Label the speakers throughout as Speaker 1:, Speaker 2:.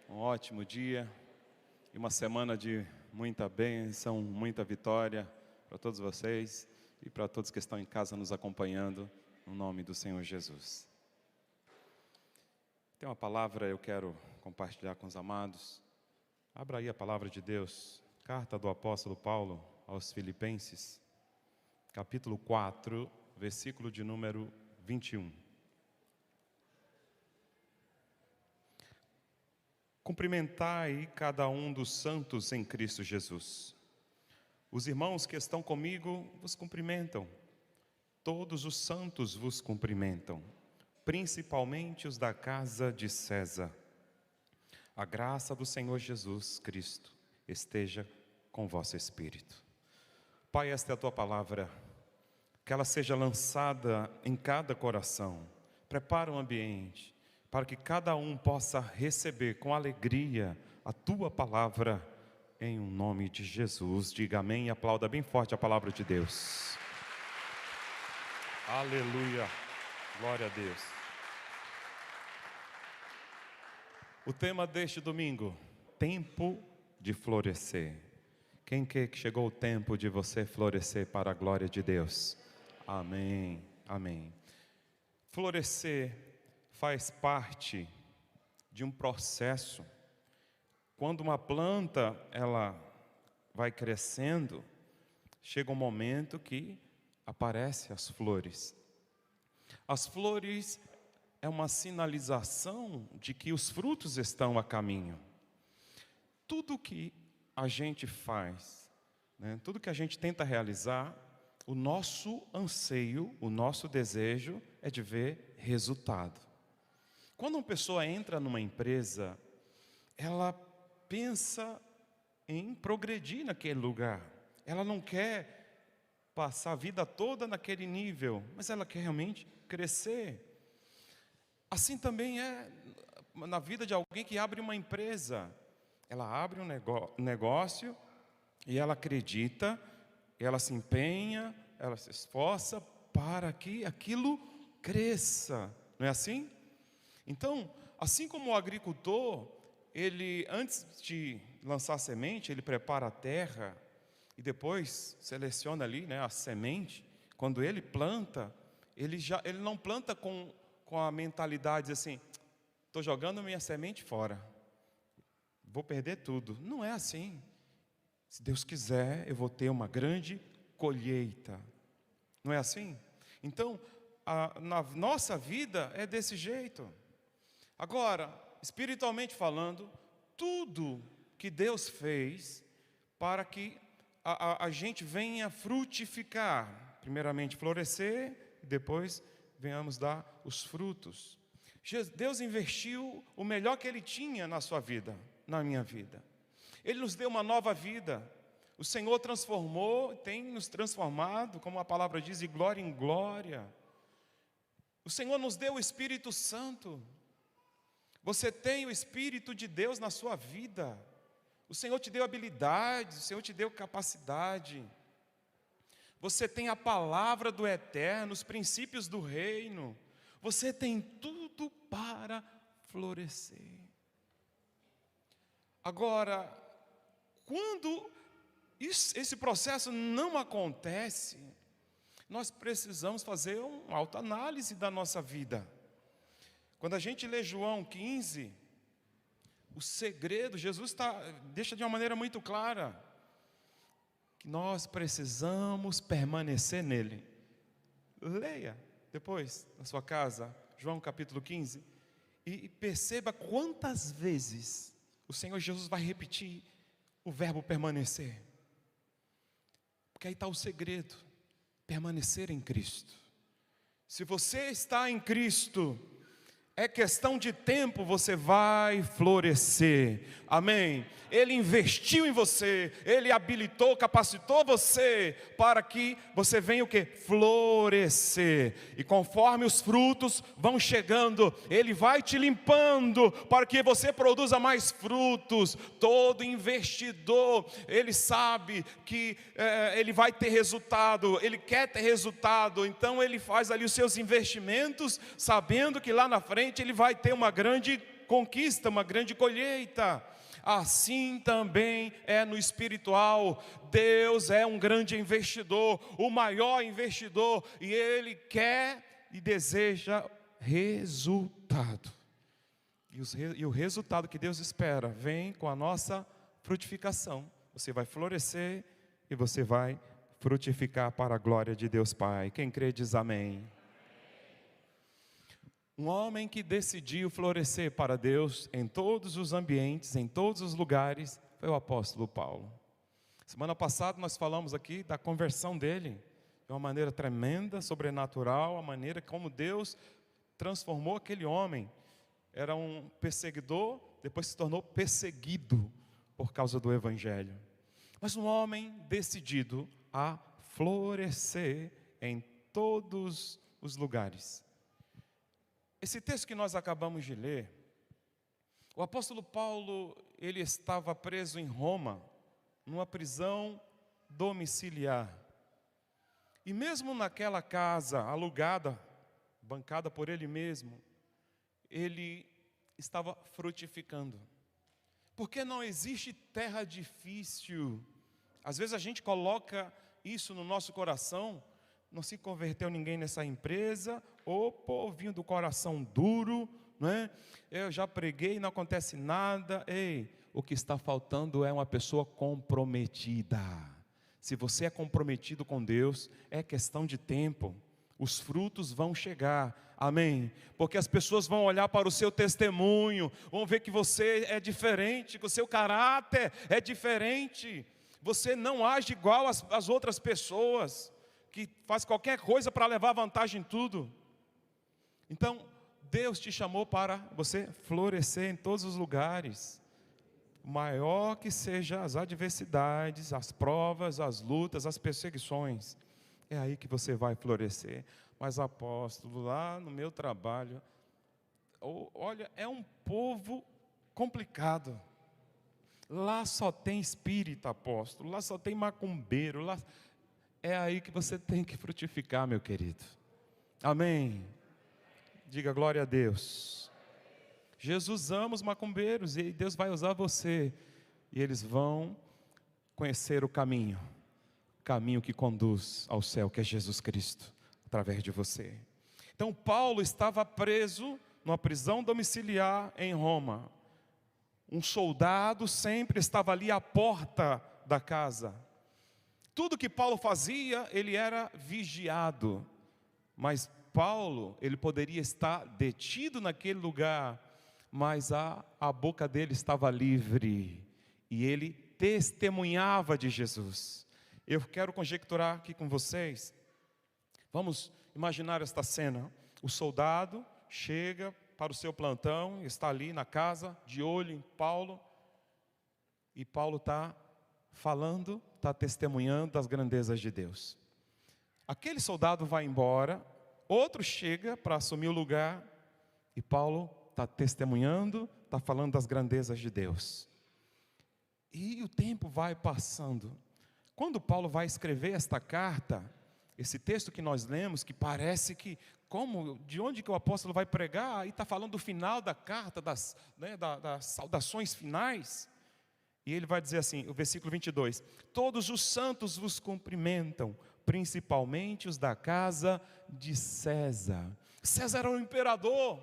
Speaker 1: um ótimo dia e uma semana de muita bênção, muita vitória para todos vocês e para todos que estão em casa nos acompanhando, no nome do Senhor Jesus. Tem uma palavra eu quero compartilhar com os amados. Abra aí a palavra de Deus, carta do apóstolo Paulo aos Filipenses, capítulo 4, versículo de número 21. Cumprimentai cada um dos santos em Cristo Jesus. Os irmãos que estão comigo vos cumprimentam. Todos os santos vos cumprimentam, principalmente os da casa de César. A graça do Senhor Jesus Cristo esteja com vosso espírito. Pai, esta é a tua palavra, que ela seja lançada em cada coração. Prepara o ambiente, para que cada um possa receber com alegria a tua palavra, em um nome de Jesus. Diga amém e aplauda bem forte a palavra de Deus. Aleluia, glória a Deus. O tema deste domingo, tempo de florescer. Quem quer que chegou o tempo de você florescer para a glória de Deus? Amém, amém. Florescer faz parte de um processo. Quando uma planta ela vai crescendo, chega um momento que aparecem as flores. As flores é uma sinalização de que os frutos estão a caminho. Tudo que a gente faz, tudo que a gente tenta realizar, o nosso anseio, o nosso desejo é de ver resultado. Quando uma pessoa entra numa empresa, ela pensa em progredir naquele lugar. Ela não quer passar a vida toda naquele nível, mas ela quer realmente crescer. Assim também é na vida de alguém que abre uma empresa. Ela abre um negócio e ela acredita, ela se empenha, ela se esforça para que aquilo cresça. Não é assim? Então, assim como o agricultor, ele antes de lançar a semente, ele prepara a terra e depois seleciona ali, a semente. Quando ele planta, ele não planta com a mentalidade assim, estou jogando minha semente fora, vou perder tudo. Não é assim. Se Deus quiser, eu vou ter uma grande colheita. Não é assim? Então, na nossa vida é desse jeito. Agora, espiritualmente falando, tudo que Deus fez para que a gente venha frutificar, primeiramente florescer, e depois venhamos dar os frutos. Deus investiu o melhor que Ele tinha na sua vida, na minha vida. Ele nos deu uma nova vida. O Senhor transformou, tem nos transformado, como a palavra diz, de glória em glória. O Senhor nos deu o Espírito Santo. Você tem o Espírito de Deus na sua vida. O Senhor te deu habilidades, o Senhor te deu capacidade. Você tem a palavra do Eterno, os princípios do reino. Você tem tudo para florescer. Agora, quando esse processo não acontece, nós precisamos fazer uma autoanálise da nossa vida. Quando a gente lê João 15, o segredo, Jesus deixa de uma maneira muito clara, que nós precisamos permanecer nele. Leia depois, na sua casa, João capítulo 15, e perceba quantas vezes o Senhor Jesus vai repetir o verbo permanecer. Porque aí está o segredo, permanecer em Cristo. Se você está em Cristo, é questão de tempo, você vai florescer. Amém? Ele investiu em você, Ele habilitou, capacitou você para que você venha o quê? Florescer. E conforme os frutos vão chegando, Ele vai te limpando para que você produza mais frutos. Todo investidor, ele sabe que ele vai ter resultado, ele quer ter resultado, então ele faz ali os seus investimentos, sabendo que lá na frente ele vai ter uma grande conquista uma grande colheita. Assim também é no espiritual. Deus é um grande investidor, o maior investidor, e Ele quer e deseja resultado. E o resultado que Deus espera vem com a nossa frutificação. Você vai florescer e você vai frutificar para a glória de Deus Pai. Quem crê diz amém. Um homem que decidiu florescer para Deus em todos os ambientes, em todos os lugares, foi o apóstolo Paulo. Semana passada nós falamos aqui da conversão dele, de uma maneira tremenda, sobrenatural, a maneira como Deus transformou aquele homem. Era um perseguidor, depois se tornou perseguido por causa do Evangelho. Mas um homem decidido a florescer em todos os lugares. Esse texto que nós acabamos de ler, o apóstolo Paulo, ele estava preso em Roma, numa prisão domiciliar. E mesmo naquela casa alugada, bancada por ele mesmo, ele estava frutificando. Porque não existe terra difícil. Às vezes a gente coloca isso no nosso coração. Não se converteu ninguém nessa empresa, ou povinho do coração duro, né? Eu já preguei e não acontece nada. Ei, o que está faltando é uma pessoa comprometida. Se você é comprometido com Deus, é questão de tempo. Os frutos vão chegar, amém? Porque as pessoas vão olhar para o seu testemunho, vão ver que você é diferente, que o seu caráter é diferente. Você não age igual às outras pessoas, que faz qualquer coisa para levar vantagem em tudo. Então, Deus te chamou para você florescer em todos os lugares. Maior que sejam as adversidades, as provas, as lutas, as perseguições, é aí que você vai florescer. Mas apóstolo, lá no meu trabalho, olha, é um povo complicado. Lá só tem espírita, apóstolo, lá só tem macumbeiro, lá... É aí que você tem que frutificar, meu querido. Amém. Diga glória a Deus. Jesus ama os macumbeiros e Deus vai usar você. E eles vão conhecer o caminho que conduz ao céu, que é Jesus Cristo, através de você. Então Paulo estava preso numa prisão domiciliar em Roma. Um soldado sempre estava ali à porta da casa. Tudo que Paulo fazia, ele era vigiado. Mas Paulo, ele poderia estar detido naquele lugar, mas a boca dele estava livre. E ele testemunhava de Jesus. Eu quero conjecturar aqui com vocês. Vamos imaginar esta cena. O soldado chega para o seu plantão, está ali na casa, de olho em Paulo. E Paulo está falando, está testemunhando das grandezas de Deus. Aquele soldado vai embora, outro chega para assumir o lugar, e Paulo está testemunhando, está falando das grandezas de Deus. E o tempo vai passando. Quando Paulo vai escrever esta carta, esse texto que nós lemos, que parece que, de onde que o apóstolo vai pregar, aí está falando do final da carta, das saudações finais. E ele vai dizer assim, o versículo 22, todos os santos vos cumprimentam, principalmente os da casa de César. César era um imperador,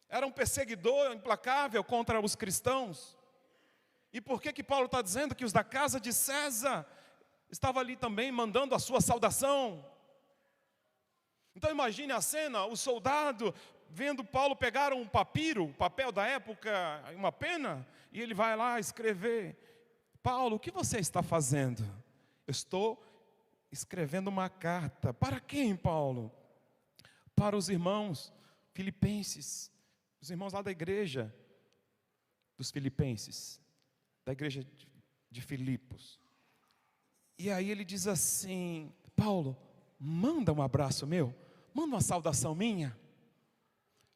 Speaker 1: era um perseguidor implacável contra os cristãos. E por que Paulo está dizendo que os da casa de César estavam ali também mandando a sua saudação? Então imagine a cena, o soldado vendo Paulo pegar um papiro, papel da época, uma pena, e ele vai lá escrever. Paulo, o que você está fazendo? Eu estou escrevendo uma carta. Para quem, Paulo? Para os irmãos filipenses, os irmãos lá da igreja dos filipenses, da igreja de Filipos. E aí ele diz assim, Paulo, manda um abraço meu, manda uma saudação minha.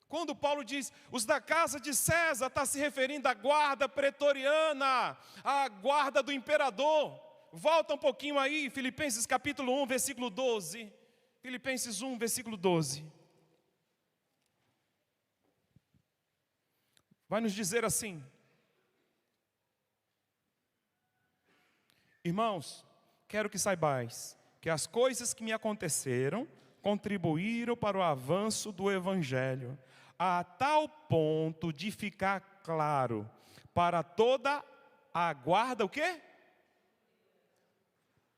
Speaker 1: Quando Paulo diz, os da casa de César, está se referindo à guarda pretoriana, à guarda do imperador. Volta um pouquinho aí, Filipenses capítulo 1, versículo 12. Filipenses 1, versículo 12. vai nos dizer assim: irmãos, quero que saibais que as coisas que me aconteceram contribuíram para o avanço do Evangelho, a tal ponto de ficar claro para toda a guarda, o quê?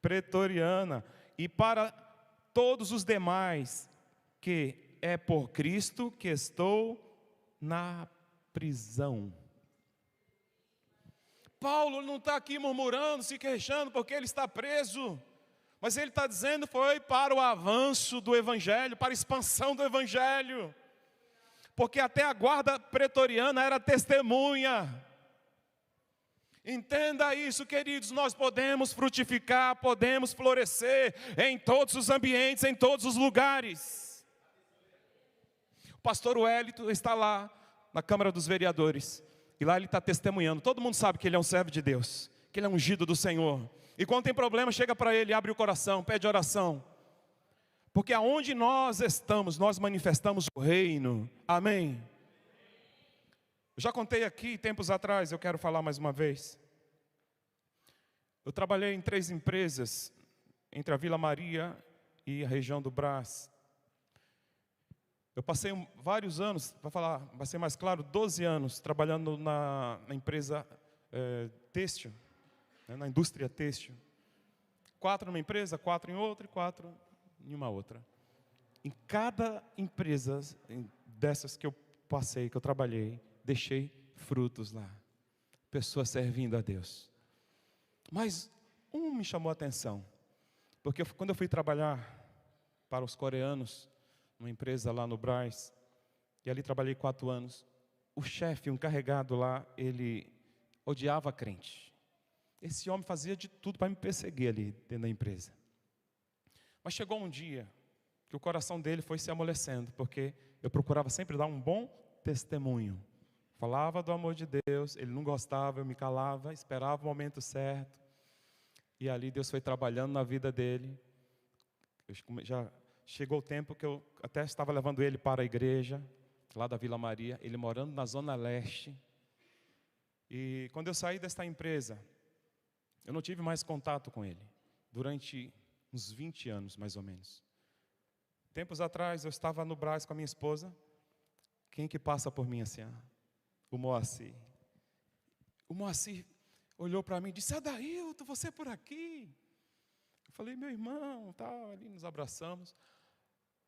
Speaker 1: Pretoriana, e para todos os demais, que é por Cristo que estou na prisão. Paulo não está aqui murmurando, se queixando porque ele está preso, mas ele está dizendo foi para o avanço do Evangelho, para a expansão do Evangelho, porque até a guarda pretoriana era testemunha. Entenda isso, queridos, nós podemos frutificar, podemos florescer em todos os ambientes, em todos os lugares. O pastor Wellington está lá na Câmara dos Vereadores, e lá ele está testemunhando. Todo mundo sabe que ele é um servo de Deus, que ele é ungido do Senhor. E quando tem problema, chega para ele, abre o coração, pede oração. Porque aonde nós estamos, nós manifestamos o reino. Amém? Eu já contei aqui, tempos atrás, eu quero falar mais uma vez. Eu trabalhei em 3 empresas, entre a Vila Maria e a região do Brás. Eu passei vários anos, para ser mais claro, 12 anos, trabalhando na empresa têxtil, né, na indústria têxtil. 4 numa empresa, 4 em outra e 4 em uma outra. Em cada empresa dessas que eu passei, que eu trabalhei, deixei frutos lá. Pessoas servindo a Deus. Mas me chamou a atenção. Porque quando eu fui trabalhar para os coreanos, numa empresa lá no Brás, e ali trabalhei 4 anos, o chefe, um encarregado lá, ele odiava crente. Esse homem fazia de tudo para me perseguir ali dentro da empresa. Mas chegou um dia que o coração dele foi se amolecendo, porque eu procurava sempre dar um bom testemunho. Falava do amor de Deus, ele não gostava, eu me calava, esperava o momento certo. E ali Deus foi trabalhando na vida dele. Já chegou o tempo que eu até estava levando ele para a igreja, lá da Vila Maria, ele morando na Zona Leste. E quando eu saí desta empresa, eu não tive mais contato com ele, durante uns 20 anos, mais ou menos. Tempos atrás, eu estava no Brás com a minha esposa. Quem que passa por mim assim? O Moacir. O Moacir olhou para mim e disse: Adailton, você por aqui? Eu falei: meu irmão, tal, ali nos abraçamos.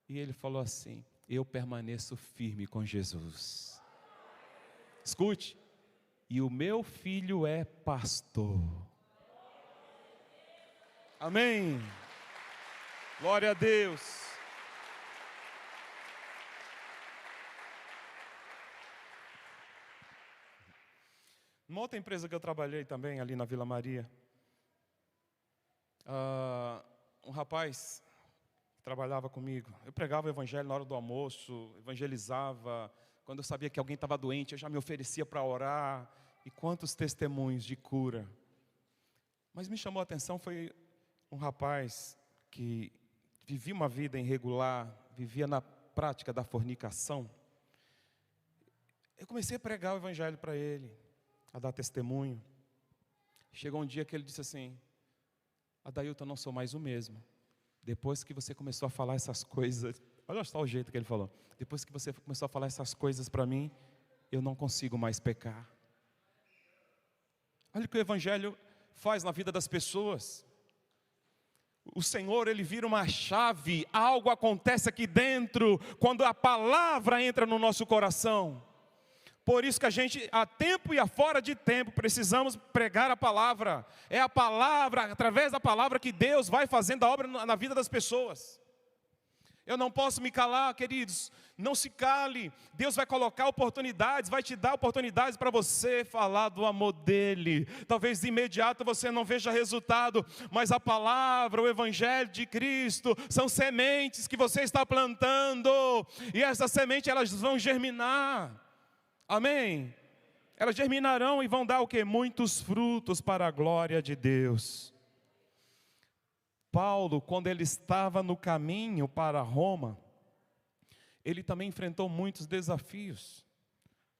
Speaker 1: E ele falou assim: eu permaneço firme com Jesus. Escute, e o meu filho é pastor. Amém. Glória a Deus. Numa outra empresa que eu trabalhei também, ali na Vila Maria, um rapaz que trabalhava comigo, eu pregava o evangelho na hora do almoço, evangelizava. Quando eu sabia que alguém estava doente, eu já me oferecia para orar. E quantos testemunhos de cura. Mas me chamou a atenção foi um rapaz que vivia uma vida irregular, vivia na prática da fornicação. Eu comecei a pregar o evangelho para ele, a dar testemunho. Chegou um dia que ele disse assim: Adailton, eu não sou mais o mesmo. Depois que você começou a falar essas coisas, olha só o jeito que ele falou. Depois que você começou a falar essas coisas para mim, eu não consigo mais pecar. Olha o que o evangelho faz na vida das pessoas. O Senhor, Ele vira uma chave, algo acontece aqui dentro, quando a palavra entra no nosso coração. Por isso que a gente, a tempo e a fora de tempo, precisamos pregar a palavra. É a palavra, através da palavra, que Deus vai fazendo a obra na vida das pessoas. Eu não posso me calar, queridos, não se cale. Deus vai colocar oportunidades, vai te dar oportunidades para você falar do amor dEle. Talvez de imediato você não veja resultado, mas a palavra, o evangelho de Cristo, são sementes que você está plantando. E essas sementes, elas vão germinar. Amém? Elas germinarão e vão dar o quê? Muitos frutos para a glória de Deus. Paulo, quando ele estava no caminho para Roma, ele também enfrentou muitos desafios,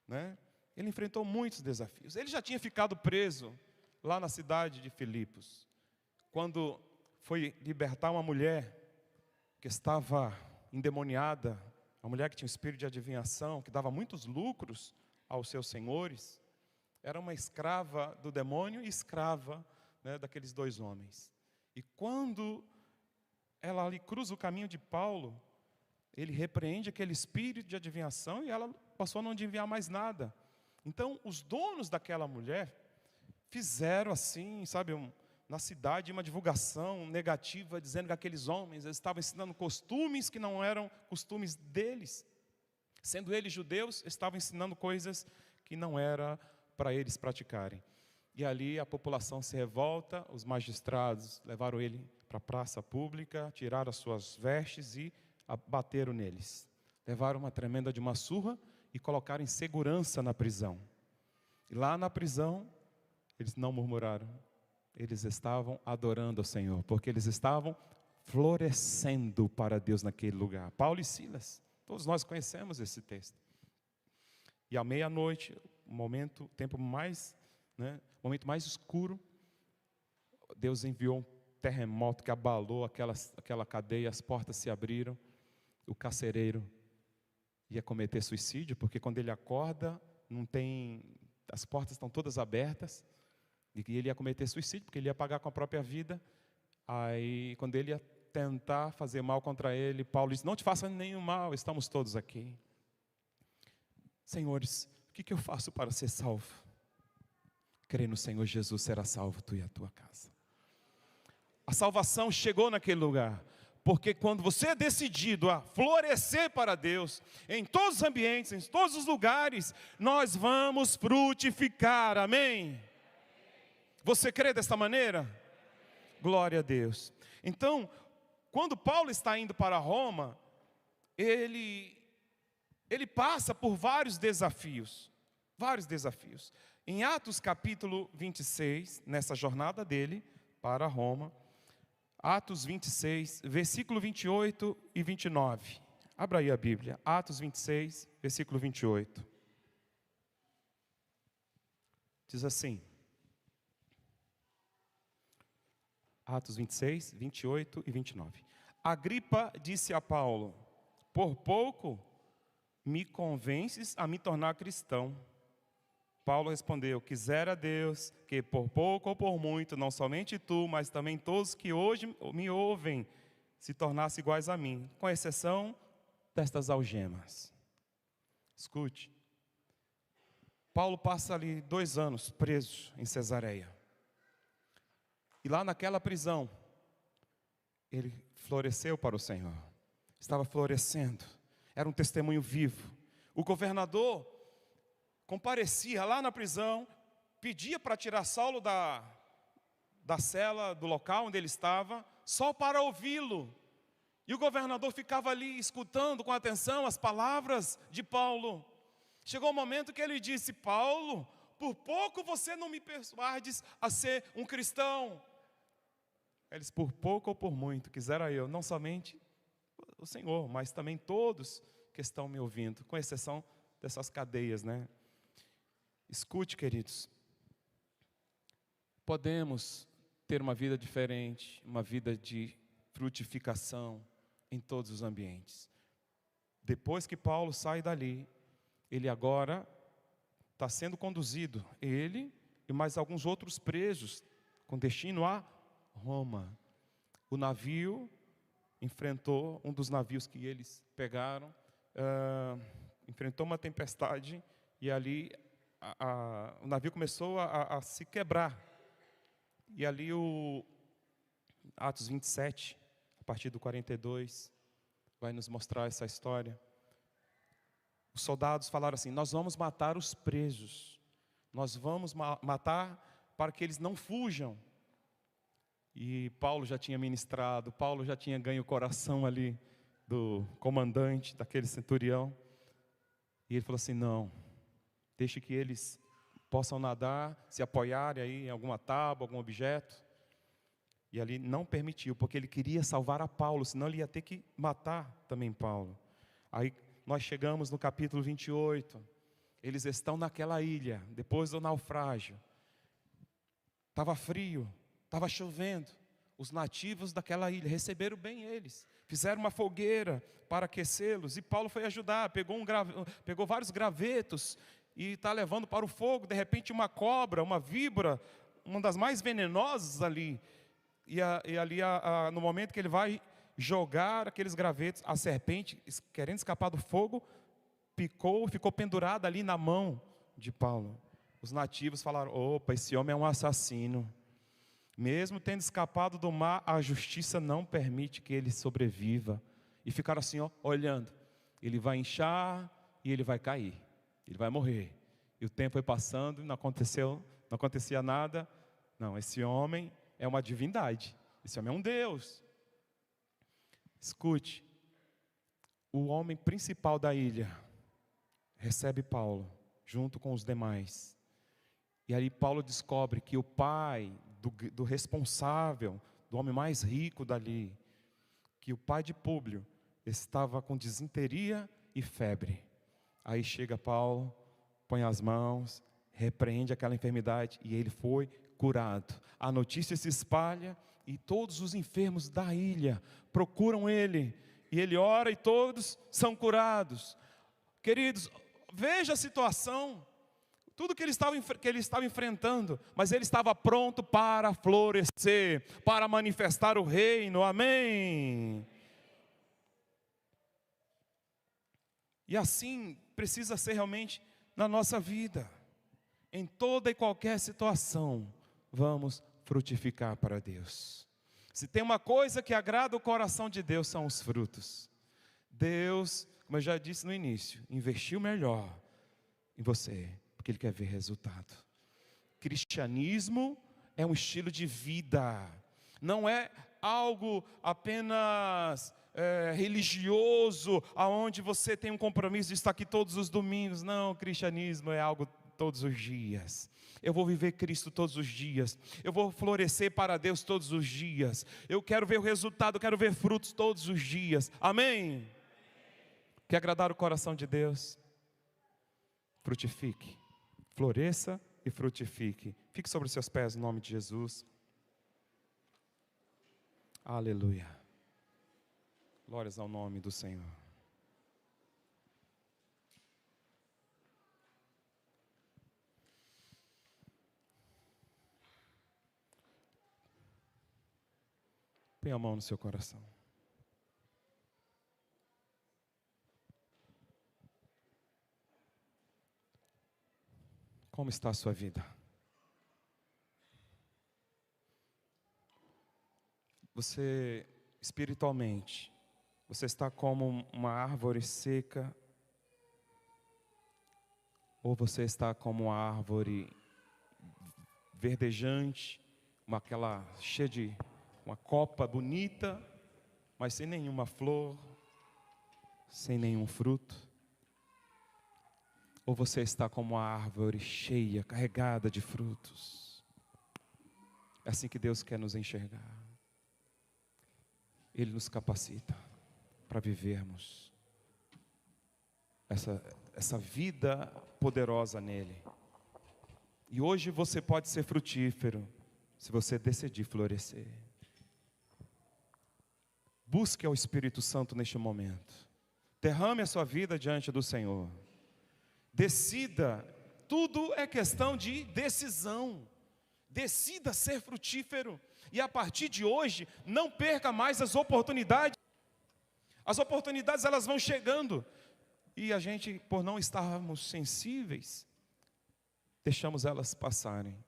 Speaker 1: né? Ele enfrentou muitos desafios. Ele já tinha ficado preso lá na cidade de Filipos, quando foi libertar uma mulher que estava endemoniada, uma mulher que tinha um espírito de adivinhação, que dava muitos lucros aos seus senhores. Era uma escrava do demônio e escrava, né, daqueles dois homens. E quando ela ali cruza o caminho de Paulo, ele repreende aquele espírito de adivinhação e ela passou a não adivinhar mais nada. Então, os donos daquela mulher fizeram assim, sabe, na cidade uma divulgação negativa, dizendo que aqueles homens estavam ensinando costumes que não eram costumes deles. Sendo eles judeus, estavam ensinando coisas que não era para eles praticarem. E ali a população se revolta, os magistrados levaram ele para a praça pública, tiraram as suas vestes e bateram neles. Levaram uma tremenda de uma surra e colocaram em segurança na prisão. E lá na prisão, eles não murmuraram. Eles estavam adorando ao Senhor, porque eles estavam florescendo para Deus naquele lugar. Paulo e Silas, todos nós conhecemos esse texto. E à meia-noite, o tempo mais, o momento mais escuro, Deus enviou um terremoto que abalou aquela cadeia, as portas se abriram, o carcereiro ia cometer suicídio, porque quando ele acorda, as portas estão todas abertas, e ele ia cometer suicídio, porque ele ia pagar com a própria vida. Aí, quando ele ia tentar fazer mal contra ele, Paulo disse: não te faça nenhum mal, estamos todos aqui. Senhores, o que eu faço para ser salvo? Crê no Senhor Jesus, será salvo tu e a tua casa. A salvação chegou naquele lugar, porque quando você é decidido a florescer para Deus, em todos os ambientes, em todos os lugares, nós vamos frutificar, amém? Você crê desta maneira? Glória a Deus. Então, quando Paulo está indo para Roma, ele passa por vários desafios. Em Atos capítulo 26, nessa jornada dele para Roma, Atos 26, versículo 28 e 29. Abra aí a Bíblia, Atos 26, versículo 28. Diz assim, Atos 26, 28 e 29. Agripa disse a Paulo: por pouco me convences a me tornar cristão. Paulo respondeu: quisera Deus que por pouco ou por muito, não somente tu, mas também todos que hoje me ouvem, se tornassem iguais a mim, com exceção destas algemas. Escute, Paulo passa ali 2 anos preso em Cesareia. E lá naquela prisão, ele floresceu para o Senhor. Estava florescendo. Era um testemunho vivo. O governador comparecia lá na prisão, pedia para tirar Saulo da cela, do local onde ele estava, só para ouvi-lo. E o governador ficava ali escutando com atenção as palavras de Paulo. Chegou o momento que ele disse: Paulo, por pouco você não me persuades a ser um cristão. Ele disse: por pouco ou por muito, quisera eu, não somente o Senhor, mas também todos que estão me ouvindo, com exceção dessas cadeias, né? Escute, queridos, podemos ter uma vida diferente, uma vida de frutificação em todos os ambientes. Depois que Paulo sai dali, ele agora está sendo conduzido, ele e mais alguns outros presos, com destino a Roma. O navio enfrentou, um dos navios que eles pegaram, enfrentou uma tempestade, e ali o navio começou a se quebrar. E ali o Atos 27, a partir do 42, vai nos mostrar essa história. Os soldados falaram assim: nós vamos matar os presos, nós vamos matar para que eles não fujam. E Paulo já tinha ministrado, Paulo já tinha ganho o coração ali do comandante, daquele centurião. E ele falou assim: não, deixe que eles possam nadar, se apoiarem aí em alguma tábua, algum objeto. E ali não permitiu, porque ele queria salvar a Paulo, senão ele ia ter que matar também Paulo. Aí nós chegamos no capítulo 28, Eles estão naquela ilha, depois do naufrágio. Estava frio, estava chovendo. Os nativos daquela ilha receberam bem eles. Fizeram uma fogueira para aquecê-los. E Paulo foi ajudar, pegou vários gravetos e está levando para o fogo. De repente uma cobra, uma víbora, uma das mais venenosas ali. E ali no momento que ele vai jogar aqueles gravetos, a serpente, querendo escapar do fogo, picou e ficou pendurada ali na mão de Paulo. Os nativos falaram: opa, esse homem é um assassino. Mesmo tendo escapado do mar, a justiça não permite que ele sobreviva. E ficaram assim, ó, olhando. Ele vai inchar e ele vai cair. Ele vai morrer. E o tempo foi passando e não acontecia nada. Não, esse homem é uma divindade. Esse homem é um Deus. Escute, o homem principal da ilha recebe Paulo, junto com os demais. E aí Paulo descobre que o pai do responsável, do homem mais rico dali, que o pai de Públio estava com disenteria e febre. Aí chega Paulo, põe as mãos, repreende aquela enfermidade e ele foi curado. A notícia se espalha e todos os enfermos da ilha procuram ele. E ele ora e todos são curados. Queridos, veja a situação. Tudo que ele estava enfrentando, mas ele estava pronto para florescer, para manifestar o reino, amém? E assim precisa ser realmente na nossa vida. Em toda e qualquer situação, vamos frutificar para Deus. Se tem uma coisa que agrada o coração de Deus, são os frutos. Deus, como eu já disse no início, investiu melhor em você, porque Ele quer ver resultado. Cristianismo é um estilo de vida, não é algo apenas religioso, aonde você tem um compromisso de estar aqui todos os domingos. Não, cristianismo é algo todos os dias. Eu vou viver Cristo todos os dias. Eu vou florescer para Deus todos os dias. Eu quero ver o resultado, eu quero ver frutos todos os dias. Amém? Quer agradar o coração de Deus? Frutifique. Floresça e frutifique. Fique sobre os seus pés, no nome de Jesus. Aleluia. Glórias ao nome do Senhor. Põe a mão no seu coração. Como está a sua vida? Você, espiritualmente, você está como uma árvore seca? Ou você está como uma árvore verdejante, aquela cheia de uma copa bonita, mas sem nenhuma flor, sem nenhum fruto? Ou você está como uma árvore cheia, carregada de frutos? É assim que Deus quer nos enxergar. Ele nos capacita para vivermos essa vida poderosa nele. E hoje você pode ser frutífero, se você decidir florescer. Busque ao Espírito Santo neste momento. Derrame a sua vida diante do Senhor. Decida, tudo é questão de decisão. Decida ser frutífero. E a partir de hoje, não perca mais as oportunidades. As oportunidades, elas vão chegando. E a gente, por não estarmos sensíveis, deixamos elas passarem.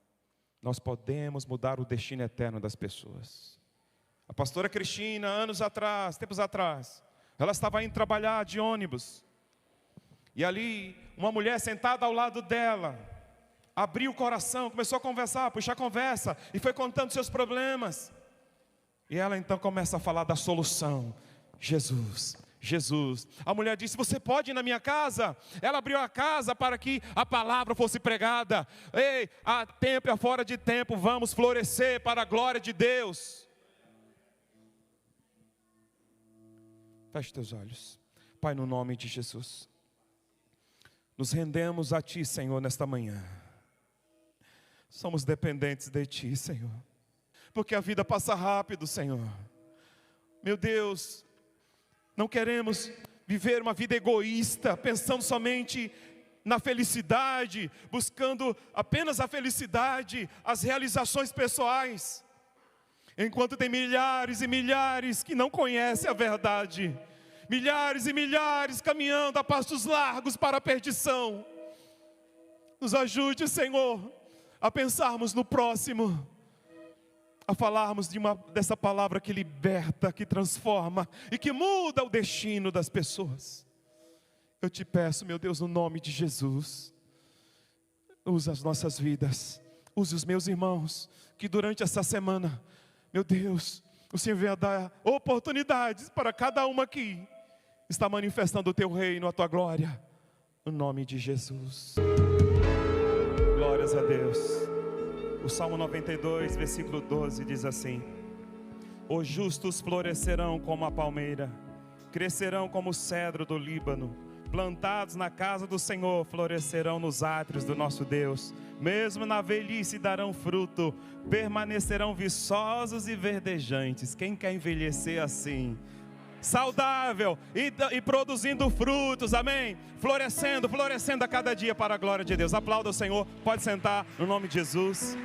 Speaker 1: Nós podemos mudar o destino eterno das pessoas. A pastora Cristina, tempos atrás, ela estava indo trabalhar de ônibus. E ali, uma mulher sentada ao lado dela, abriu o coração, começou a conversar, puxar conversa, e foi contando seus problemas. E ela então começa a falar da solução. Jesus, Jesus. A mulher disse: você pode ir na minha casa? Ela abriu a casa para que a palavra fosse pregada. Ei, há tempo e há fora de tempo, vamos florescer para a glória de Deus. Feche teus olhos. Pai, no nome de Jesus, Nos rendemos a Ti, Senhor, nesta manhã. Somos dependentes de Ti, Senhor, porque a vida passa rápido, Senhor. Meu Deus, não queremos viver uma vida egoísta, pensando somente na felicidade, buscando apenas a felicidade, as realizações pessoais, enquanto tem milhares e milhares que não conhecem a verdade, milhares e milhares caminhando a passos largos para a perdição. Nos ajude, Senhor, a pensarmos no próximo, a falarmos dessa palavra que liberta, que transforma e que muda o destino das pessoas. Eu te peço, meu Deus, no nome de Jesus, use as nossas vidas, use os meus irmãos, que durante essa semana, meu Deus, o Senhor venha dar oportunidades para cada uma aqui está manifestando o Teu reino, a Tua glória, no nome de Jesus. Glórias a Deus. O Salmo 92, versículo 12 diz assim: os justos florescerão como a palmeira, crescerão como o cedro do Líbano, plantados na casa do Senhor, florescerão nos átrios do nosso Deus. Mesmo na velhice darão fruto, permanecerão viçosos e verdejantes. Quem quer envelhecer assim? Saudável e produzindo frutos, amém? Florescendo a cada dia para a glória de Deus. Aplauda o Senhor, pode sentar no nome de Jesus.